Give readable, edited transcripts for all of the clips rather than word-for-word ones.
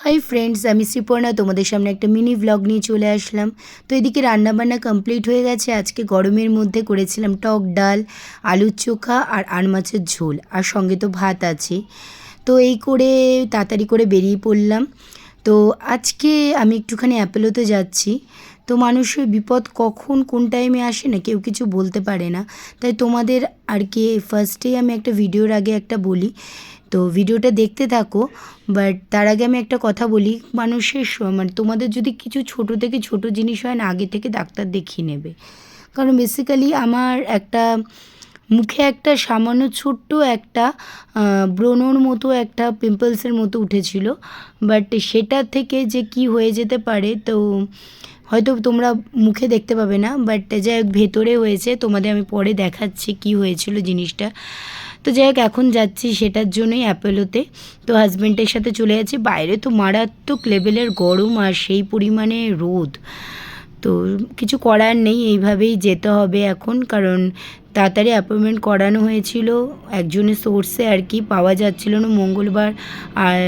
Hi friends, আমি শ্রীপর্ণা তোমাদের সামনে একটা মিনি ব্লগ নিয়ে চলে আসলাম। তো এদিকে রান্নাবান্না কমপ্লিট হয়ে গেছে। আজকে গরমের মধ্যে করেছিলাম টক ডাল, আলুর চোখা আর মাছের ঝোল, আর সঙ্গে তো ভাত আছে। তো এই করে তাড়াতাড়ি করে বেরিয়ে পড়লাম। তো আজকে আমি একটুখানি অ্যাপেলোতে যাচ্ছি। তো মানুষের বিপদ কখন কোন টাইমে আসে না কেউ কিছু বলতে পারে না। তাই তোমাদের আর কি ফার্স্টেই আমি একটা ভিডিওর আগে একটা বলি, তো ভিডিওটা দেখতে থাকো। বাট তার আগে আমি একটা কথা বলি, মানুষের মানে তোমাদের যদি কিছু ছোট থেকে ছোট জিনিস হয় না, আগে থেকে ডাক্তার দেখিয়ে নেবে। কারণ বেসিক্যালি আমার একটা মুখে একটা সামান্য ছোট্ট একটা ব্রণর মতো একটা পিম্পলসের মতো উঠেছিল। বাট সেটা থেকে যে কি হয়ে যেতে পারে, তো হয়তো তোমরা মুখে দেখতে পাবে না, বাট যাই হোক ভেতরে হয়েছে, তোমাদের আমি পরে দেখাচ্ছি কি হয়েছিল জিনিসটা। তো যাই হোক এখন যাচ্ছি সেটার জন্যই অ্যাপেলোতে। তো হাজব্যান্ডের সাথে চলে যাচ্ছি। বাইরে তো মারাত্মক লেভেলের গরম আর সেই পরিমাণে রোদ। তো কিছু করার নেই, এইভাবেই যেতে হবে এখন। কারণ তাড়াতাড়ি অ্যাপয়েন্টমেন্ট করানো হয়েছিল একজনের সোর্সে আর কি, পাওয়া যাচ্ছিল না। মঙ্গলবার আর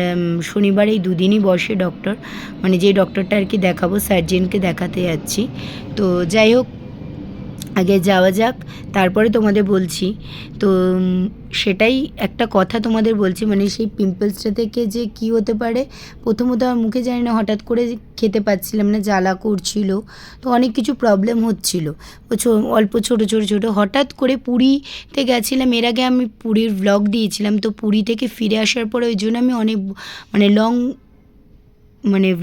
শনিবার এই দুদিনই বসে ডক্টর, মানে যে ডক্টরটা আর কি দেখাবো, সার্জেনকে দেখাতে যাচ্ছি। তো যাই হোক আগে যাওয়া যাক, তারপরে তোমাদের বলছি। তো সেটাই একটা কথা তোমাদের বলছি, মানে সেই পিম্পলসটা থেকে যে কি হতে পারে। প্রথমত আমার মুখে জানি না, হঠাৎ করে খেতে পাচ্ছিলাম না, জ্বালা করছিল, তো অনেক কিছু প্রবলেম হচ্ছিল। অল্প ছোটো ছোটো ছোটো হঠাৎ করে পুরীতে গেছিলাম, এর আগে আমি পুরীর ব্লগ দিয়েছিলাম। তো পুরী থেকে ফিরে আসার পরে ওই জন্য আমি অনেক লং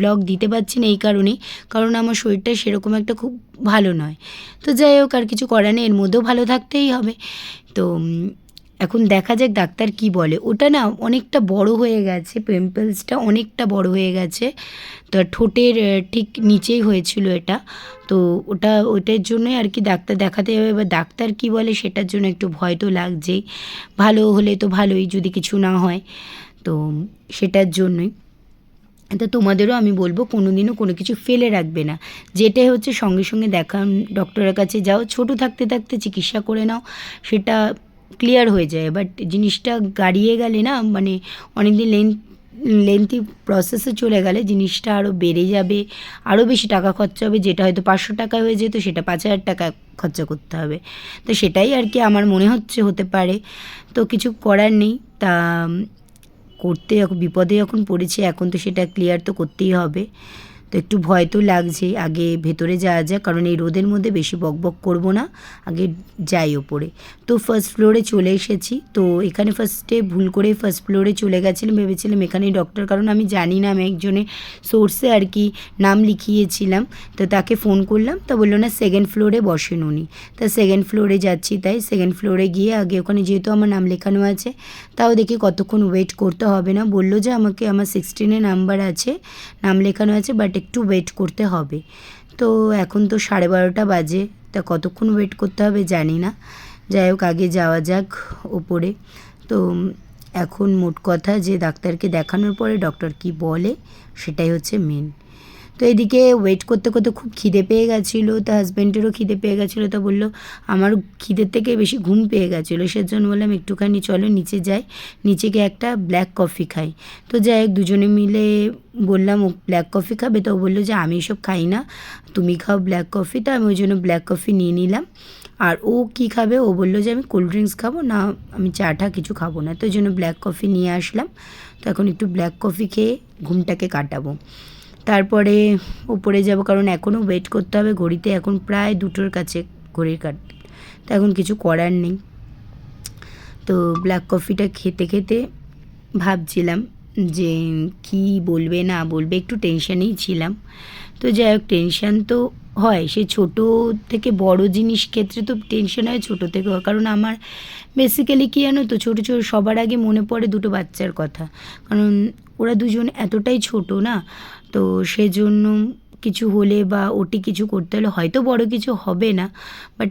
ব্লগ দিতে পারছি না, এই কারণেই, কারণ আমার শরীরটা সেরকম একটা খুব ভালো নয়। তো যাই হোক আর কিছু করার নেই, এর মধ্যেও ভালো থাকতেই হবে। তো এখন দেখা যাক ডাক্তার কি বলে। ওটা না অনেকটা বড় হয়ে গেছে, পিম্পলসটা অনেকটা বড় হয়ে গেছে। তো ঠোঁটের ঠিক নিচেই হয়েছিল এটা। তো ওটার জন্যই আর কি ডাক্তার দেখাতে হবে। এবার ডাক্তার কি বলে সেটার জন্য একটু ভয় তো লাগছেই। ভালো হলে তো ভালোই, যদি কিছু না হয় তো সেটার জন্যই। তো তোমাদেরও আমি বলবো কোনো দিনও কোনো কিছু ফেলে রাখবে না। যেটাই হচ্ছে সঙ্গে সঙ্গে ডক্টরের কাছে যাও, ছোট থাকতে থাকতে চিকিৎসা করে নাও, সেটা ক্লিয়ার হয়ে যায়। বাট জিনিসটা গাড়িয়ে গেলে না, অনেক দিন লেন্থি প্রসেসে চলে গেলে জিনিসটা আরও বেড়ে যাবে, আরও বেশি টাকা খরচা হবে। যেটা হয়তো 500 টাকা হয়ে যেত সেটা 5,000 টাকা খরচা করতে হবে। তো সেটাই আর কি আমার মনে হতে পারে। তো কিছু করার নেই। তা বিপদে যখন পড়েছি এখন তো সেটা ক্লিয়ার তো করতেই হবে। তো একটু ভয় তো লাগছে, আগে ভেতরে যাওয়া যায়, কারণ এই রোদের মধ্যে বেশি বকবক করব না, আগে যাই ওপরে। তো ফার্স্ট ফ্লোরে চলে এসেছি। তো এখানে ফার্স্টে ভুল করে ফার্স্ট ফ্লোরে চলে গেছিলাম, ভেবেছিলাম এখানেই ডক্টর, কারণ আমি জানি না, আমি একজনের সোর্সে আর কি নাম লিখিয়েছিলাম। তো তাকে ফোন করলাম, তা বললো না সেকেন্ড ফ্লোরে বসেন উনি। তা সেকেন্ড ফ্লোরে যাচ্ছি, তাই সেকেন্ড ফ্লোরে গিয়ে আগে ওখানে যেহেতু আমার নাম লেখানো আছে, তাও দেখি কতক্ষণ ওয়েট করতে হবে না। বললো যে আমাকে আমার 16-এ নাম্বার আছে, নাম লেখানো আছে, বাট একটু ওয়েট করতে হবে। তো এখন তো 12:30 বাজে, তা কতক্ষণ ওয়েট করতে হবে জানি না। যাই হোক আগে যাওয়া যাক ওপরে। তো এখন মোট কথা যে ডাক্তারকে দেখানোর পরে ডক্টর কি বলে সেটাই হচ্ছে মেন। তো এদিকে ওয়েট করতে করতে খুব খিদে পেয়ে গেছিলো, তো হাজব্যান্ডেরও খিদে পেয়ে গেছিলো। তো বললো আমার খিদের থেকে বেশি ঘুম পেয়ে গেছিলো, সেজন্য বললাম একটুখানি চলো নিচে যাই, নিচে গিয়ে একটা ব্ল্যাক কফি খাই। তো যাই হোক দুজনে মিলে বললাম ও ব্ল্যাক কফি খাবে, তো ও বললো যে আমি এসব খাই না, তুমি খাও ব্ল্যাক কফি। তো আমি ওই জন্য ব্ল্যাক কফি নিয়ে নিলাম। আর ও কী খাবে, ও বললো যে আমি কোল্ড ড্রিঙ্কস খাবো না, আমি চা কিছু খাবো না। তো ওই জন্য ব্ল্যাক কফি নিয়ে আসলাম। তো এখন একটু ব্ল্যাক কফি খেয়ে ঘুমটাকে কাটাবো, তারপরে উপরে যাব, কারণ এখনও ওয়েট করতে হবে। ঘড়িতে এখন প্রায় 2টোর কাছে ঘড়ির কাট। তো এখন কিছু করার নেই। তো ব্ল্যাক কফিটা খেতে খেতে ভাবছিলাম যে কি বলবে না বলবে, একটু টেনশানেই ছিলাম। তো যাই হোক টেনশান তো হয়, সে ছোটো থেকে বড় জিনিস ক্ষেত্রে তো টেনশন হয়, ছোটো থেকে হয়। কারণ আমার বেসিক্যালি কী জানো তো, ছোটো ছোটো সবার আগে মনে পড়ে দুটো বাচ্চার কথা, কারণ ওরা দুজন এতটাই ছোটো না। তো সেজন্য কিছু হলে বা ওটি কিছু করতে হলে, হয়তো বড় কিছু হবে না, বাট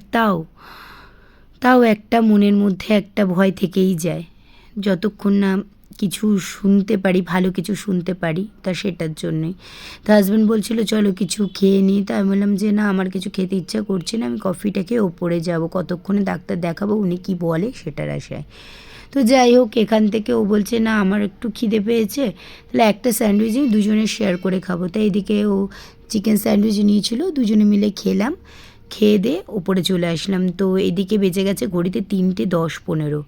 তাও একটা মনের মধ্যে একটা ভয় থেকেই যায়, যতক্ষণ না কিছু শুনতে পারি, ভালো কিছু শুনতে পারি, তা সেটার জন্যই। তো হাজব্যান্ড বলছিল চলো কিছু খেয়ে নিই। তা আমি বললাম যে না, আমার কিছু খেতে ইচ্ছা করছে না, আমি কফিটা খেয়ে ওপরে যাবো, কতক্ষণে ডাক্তার দেখাবো, উনি কি বলে সেটার আশায়। তো যাই হোক, এখান থেকে ও বলছে না আমার একটু খিদে পেয়েছে, তাহলে একটা স্যান্ডউইচই দুজনে শেয়ার করে খাবো। তাই এদিকে ও চিকেন স্যান্ডউইচ নিয়েছিল, দুজনে মিলে খেলাম। খেয়ে দিয়ে ওপরে চলে আসলাম। তো এদিকে বেজে গেছে ঘড়িতে 3:10-15।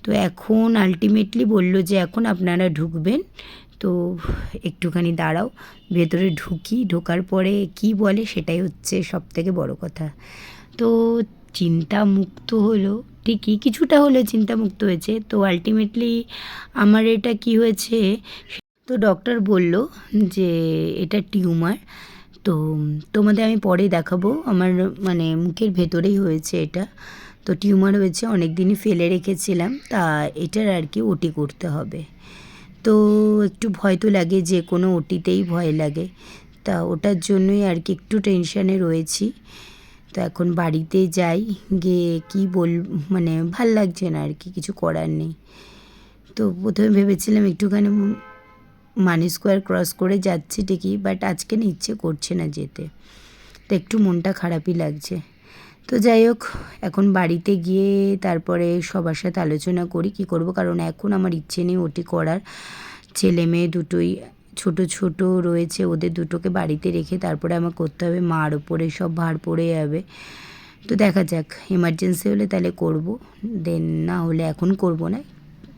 তো এখন আলটিমেটলি বলল যে এখন আপনারা ঢুকবেন। তো একটুখানি দাঁড়াও, ভেতরে ঢুকি, ঢোকার পরে কি বলে সেটাই হচ্ছে সবথেকে বড় কথা। তো চিন্তামুক্ত হলো ঠিকই, কিছুটা হলেও চিন্তামুক্ত হয়েছে। তো আলটিমেটলি আমার এটা কি হয়েছে, তো ডক্টর বলল যে এটা টিউমার। তো তোমাদের আমি পরে দেখাবো, আমার মানে মুখের ভেতরেই হয়েছে এটা। তো টিউমার হয়েছে, অনেক দিনই ফেলে রেখেছিলাম, তা এটার আর কি ওটি করতে হবে। তো একটু ভয় তো লাগে, যে কোনো ওটিতেই ভয় লাগে, তা ওটার জন্যই আর কি একটু টেনশানে রয়েছি। তো এখন বাড়িতে যাই, গিয়ে কি মানে ভাল লাগছে না আর কি, কিছু করার নেই। তো প্রথমে ভেবেছিলাম একটুখানি মানি স্কোয়ার ক্রস করে যাচ্ছি ঠিকই, বাট আজকে না ইচ্ছে করছে না যেতে, তো একটু মনটা খারাপই লাগছে। তো যাই হোক, এখন বাড়িতে গিয়ে তারপরে সবার সাথে আলোচনা করি কী করব, কারণ এখন আমার ইচ্ছে নেই ওটি করার। ছেলে মেয়ে দুটোই ছোট ছোট রয়েছে, ওদের দুটোকে বাড়িতে রেখে তারপরে আমার করতে হবে, মার ওপরে সব ভার পড়ে যাবে। তো দেখা যাক, এমার্জেন্সি হলে তাহলে করব, দেন না হলে এখন করব না,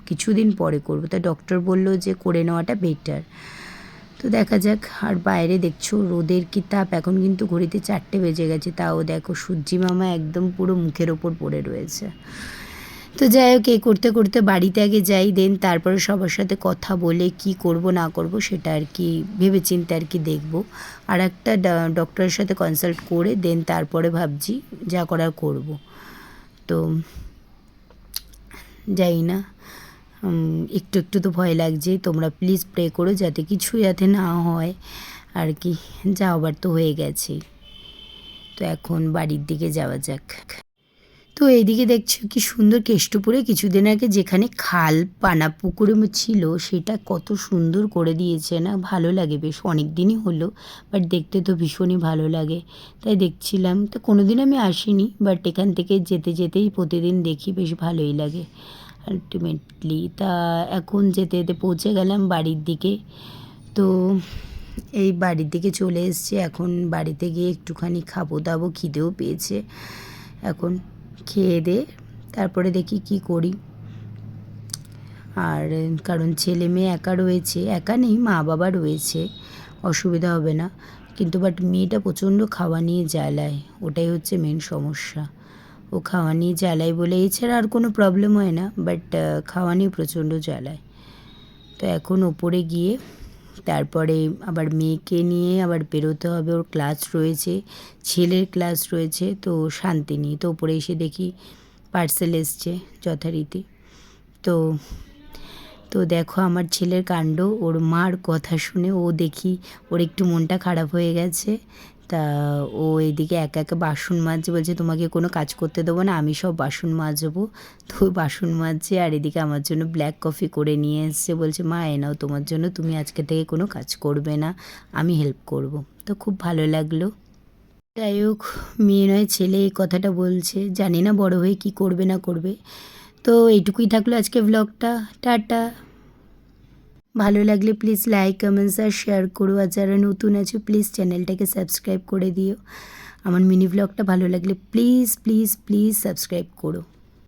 কিছুদিন পরে করব। তা ডক্টর বলল যে করে নেওয়াটা বেটার। তো দেখা যাক। আর বাইরে দেখছো রোদের কি তাপ, এখন কিন্তু ঘড়িতে 4টে বেজে গেছে, তাও দেখো সূর্যি মামা একদম পুরো মুখের ওপর পড়ে রয়েছে। তো যাই হোক, এই করতে করতে বাড়িতে আগে যাই, দেন তারপরে সবার সাথে কথা বলে কি করব না করব সেটা আর কি ভেবেচিন্তে আর কি দেখব। আর একটা ডক্টরের সাথে কনসাল্ট করে দেন তারপরে ভাবছি যা করার করব। তো যাই না, একটু একটু তো ভয় লাগছে। তোমরা প্লিজ প্রে করো যাতে কিছু যাতে না হয় আর কি, যা হবার তো হয়ে গেছে। তো এখন বাড়ির দিকে যাওয়া যাক। তো এইদিকে দেখছো কি সুন্দর কেষ্টপুরে কিছুদিন আগে যেখানে খাল পানা পুকুরে ছিল, সেটা কত সুন্দর করে দিয়েছে না, ভালো লাগে বেশ। অনেক দিনই হলো, বাট দেখতে তো ভীষণই ভালো লাগে, তাই দেখছিলাম। তো কোনো দিন আমি আসিনি, বাট এখান থেকে যেতে যেতেই প্রতিদিন দেখি, বেশ ভালোই লাগে আলটিমেটলি। তা এখন যেতে যেতে পৌঁছে গেলাম বাড়ির দিকে। তো এই বাড়ির দিকে চলে এসেছি, এখন বাড়িতে গিয়ে একটুখানি খাবো দাবো, খিদেও পেয়েছে। এখন খেয়ে দে তারপরে দেখি কি করি। আর কারণ ছেলে মেয়ে একা রয়েছে, একা নেই মা বাবা রয়েছে, অসুবিধা হবে না। কিন্তু বাট মেয়েটা প্রচণ্ড খাওয়া নিয়ে জ্বালায়, ওটাই হচ্ছে মেন সমস্যা। ও খাওয়া নিয়ে জ্বালায় বলে, এছাড়া আর কোনো প্রবলেম হয় না, বাট খাওয়া নিয়ে প্রচণ্ড জ্বালায়। তো এখন ওপরে গিয়ে তারপরে আবার মেয়েকে নিয়ে আবার বেরোতে হবে, ওর ক্লাস রয়েছে, ছেলের ক্লাস রয়েছে, তো শান্তি নেই। তো ওপরে এসে দেখি পার্সেল এসছে যথারীতি। তো তো দেখো আমার ছেলের কাণ্ড, ওর মার কথা শুনে ও দেখি ওর একটু মনটা খারাপ হয়ে গেছে। তা ও এদিকে একা একা বাসন মাজছে, বলছে তোমাকে কোনো কাজ করতে দেবো না, আমি সব বাসন মাজবো। তো বাসন মাজছে, আর এদিকে আমার জন্য ব্ল্যাক কফি করে নিয়ে এসছে, বলছে মা এ নাও তোমার জন্য, তুমি আজকে থেকে কোনো কাজ করবে না, আমি হেল্প করব। তো খুব ভালো লাগলো। যাই হোক, মেয়ে নয় ছেলে এই কথাটা বলছে, জানি না বড় হয়ে কি করবে না করবে। তো এইটুকুই থাকলো আজকে ব্লগটা। টাটা। ভালো লাগলে প্লিজ লাইক কমেন্টস আর শেয়ার করো, আর যারা নতুন আছো প্লিজ চ্যানেলটাকে সাবস্ক্রাইব করে দিও। আমার মিনি ব্লগটা ভালো লাগলে প্লিজ প্লিজ প্লিজ সাবস্ক্রাইব করো।